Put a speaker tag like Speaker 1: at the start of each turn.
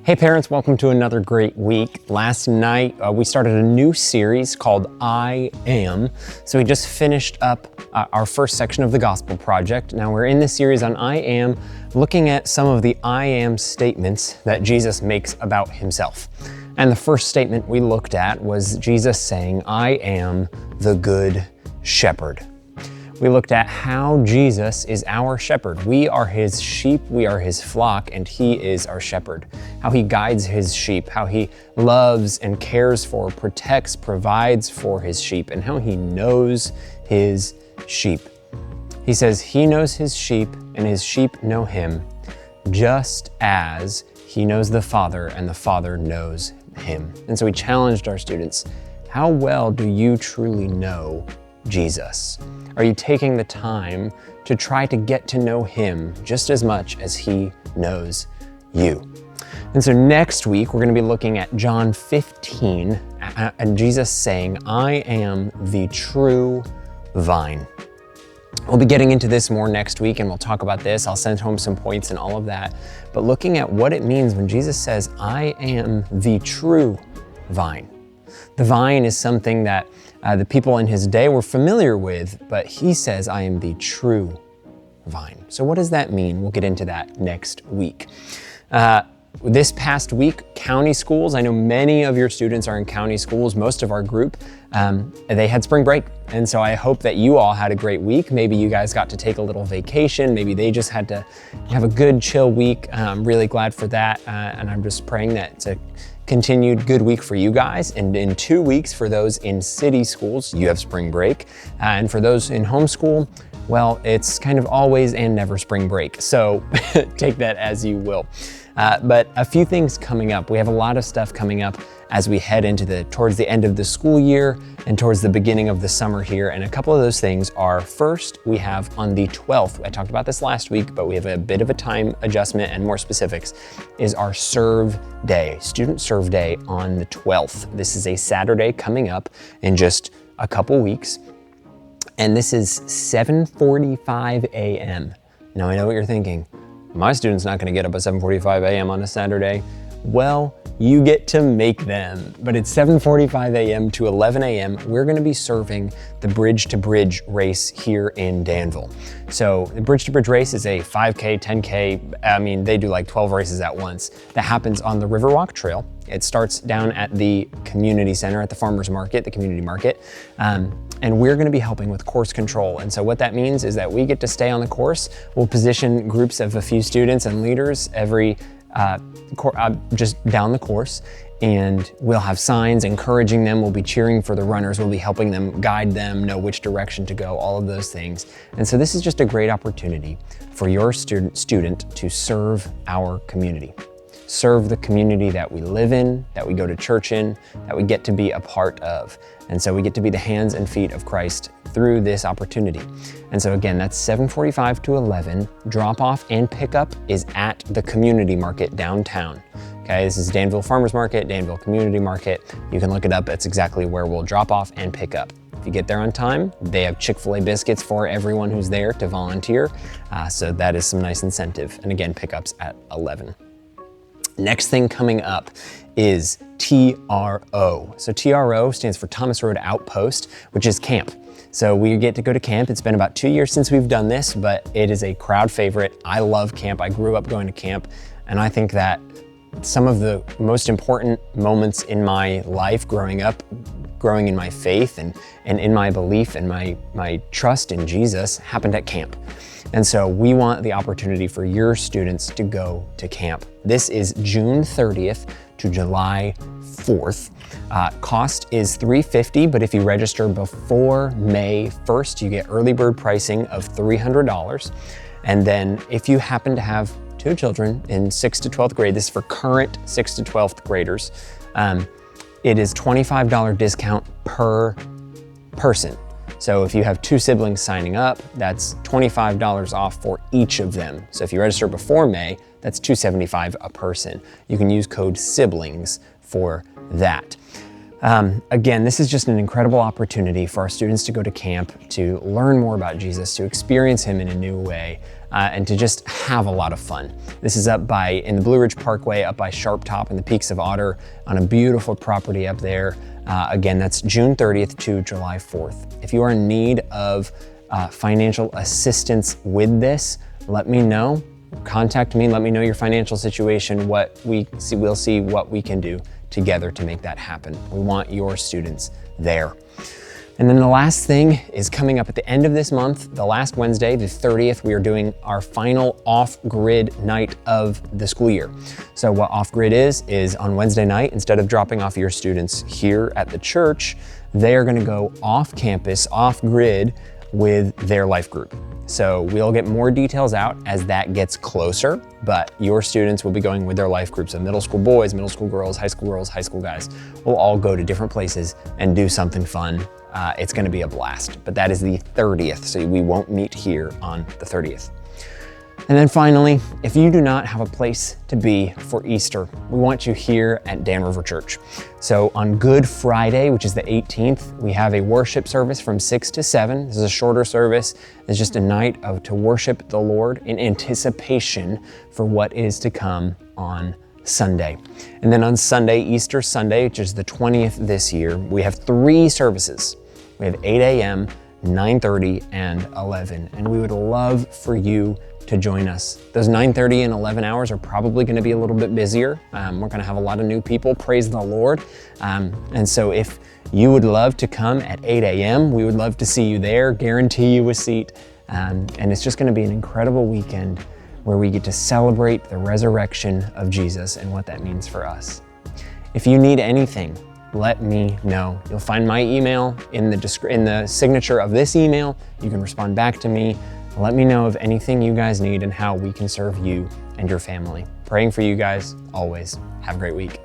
Speaker 1: Hey parents, welcome to another great week. Last night we started a new series called I Am. So we just finished up our first section of the Gospel Project. Now we're in this series on I Am, looking at some of the I Am statements that Jesus makes about himself. And the first statement we looked at was Jesus saying, I am the good shepherd. We looked at how Jesus is our shepherd. We are his sheep, we are his flock, and he is our shepherd. How he guides his sheep, how he loves and cares for, protects, provides for his sheep, and how he knows his sheep. He says he knows his sheep and his sheep know him, just as he knows the Father and the Father knows him. And so we challenged our students, how well do you truly know Jesus? Are you taking the time to try to get to know him just as much as he knows you? And so next week, we're going to be looking at John 15 and Jesus saying, I am the true vine. We'll be getting into this more next week and we'll talk about this. I'll send home some points and all of that. But looking at what it means when Jesus says, I am the true vine. The vine is something that the people in his day were familiar with, but he says, I am the true vine. So what does that mean? We'll get into that next week. This past week, county schools, I know many of your students are in county schools, most of our group, they had spring break. And so I hope that you all had a great week. Maybe you guys got to take a little vacation. Maybe they just had to have a good chill week. I'm really glad for that. And I'm just praying that it's a continued good week for you guys. And in 2 weeks, for those in city schools, you have spring break. And for those in homeschool, well, it's kind of always and never spring break. So take that as you will. But a few things coming up. We have a lot of stuff coming up as we head into towards the end of the school year and towards the beginning of the summer here. And a couple of those things are, first, we have on the 12th, I talked about this last week, but we have a bit of a time adjustment and more specifics, is our Serve Day, Student Serve Day on the 12th. This is a Saturday coming up in just a couple weeks. And this is 7:45 a.m. Now I know what you're thinking. My student's not gonna get up at 7:45 a.m. on a Saturday. Well, you get to make them, but it's 7:45 a.m. to 11 a.m. We're gonna be serving the Bridge to Bridge race here in Danville. So the Bridge to Bridge race is a 5K, 10K, I mean, they do like 12 races at once. That happens on the Riverwalk Trail. It starts down at the community center, at the farmer's market, the community market. And we're gonna be helping with course control. And so what that means is that we get to stay on the course. We'll position groups of a few students and leaders just down the course, and we'll have signs encouraging them. We'll be cheering for the runners. We'll be helping them, guide them, know which direction to go, all of those things. And so this is just a great opportunity for your student to serve our community. Serve the community that we live in, that we go to church in, that we get to be a part of. And so we get to be the hands and feet of Christ through this opportunity. And so again, that's 7:45 to 11. Drop off and pickup is at the community market downtown. Okay, this is Danville Farmers Market, Danville Community Market. You can look it up. That's exactly where we'll drop off and pick up. If you get there on time, they have Chick-fil-A biscuits for everyone who's there to volunteer. So that is some nice incentive. And again, pickups at 11. Next thing coming up is TRO. So TRO stands for Thomas Road Outpost, which is camp. So we get to go to camp. It's been about 2 years since we've done this, but it is a crowd favorite. I love camp. I grew up going to camp, and I think that some of the most important moments in my life growing up, growing in my faith and in my belief and my trust in Jesus happened at camp. And so we want the opportunity for your students to go to camp. This is June 30th to July 4th. Cost is $350, but if you register before May 1st, you get early bird pricing of $300. And then if you happen to have 2 children in 6th to 12th grade, this is for current 6th to 12th graders, it is $25 discount per person. So if you have 2 siblings signing up, that's $25 off for each of them. So if you register before May, that's $275 a person. You can use code SIBLINGS for that. Again, this is just an incredible opportunity for our students to go to camp, to learn more about Jesus, to experience him in a new way. and to just have a lot of fun. This is up in the Blue Ridge Parkway, up by Sharp Top in the Peaks of Otter, on a beautiful property up there. Again, that's June 30th to July 4th. If you are in need of financial assistance with this, let me know. Contact me, let me know your financial situation, we'll see what we can do together to make that happen. We want your students there. And then the last thing is coming up at the end of this month, the last Wednesday, the 30th, we are doing our final off-grid night of the school year. So what off-grid is on Wednesday night, instead of dropping off your students here at the church, they are gonna go off campus, off-grid with their life group. So we'll get more details out as that gets closer, but your students will be going with their life groups of middle school boys, middle school girls, high school guys. We'll all go to different places and do something fun. It's gonna be a blast, but that is the 30th, so we won't meet here on the 30th. And then finally, if you do not have a place to be for Easter, we want you here at Dan River Church. So on Good Friday, which is the 18th, we have a worship service from 6 to 7. This is a shorter service. It's just a night to worship the Lord in anticipation for what is to come on Sunday. And then on Sunday, Easter Sunday, which is the 20th this year, we have 3 services. We have 8 a.m., 9:30, and 11. And we would love for you to join us. Those 9:30 and 11 hours are probably gonna be a little bit busier. We're gonna have a lot of new people, praise the Lord. And so if you would love to come at 8 a.m., we would love to see you there, guarantee you a seat. And it's just gonna be an incredible weekend where we get to celebrate the resurrection of Jesus and what that means for us. If you need anything, let me know. You'll find my email in the signature of this email. You can respond back to me. Let me know of anything you guys need and how we can serve you and your family. Praying for you guys always. Have a great week.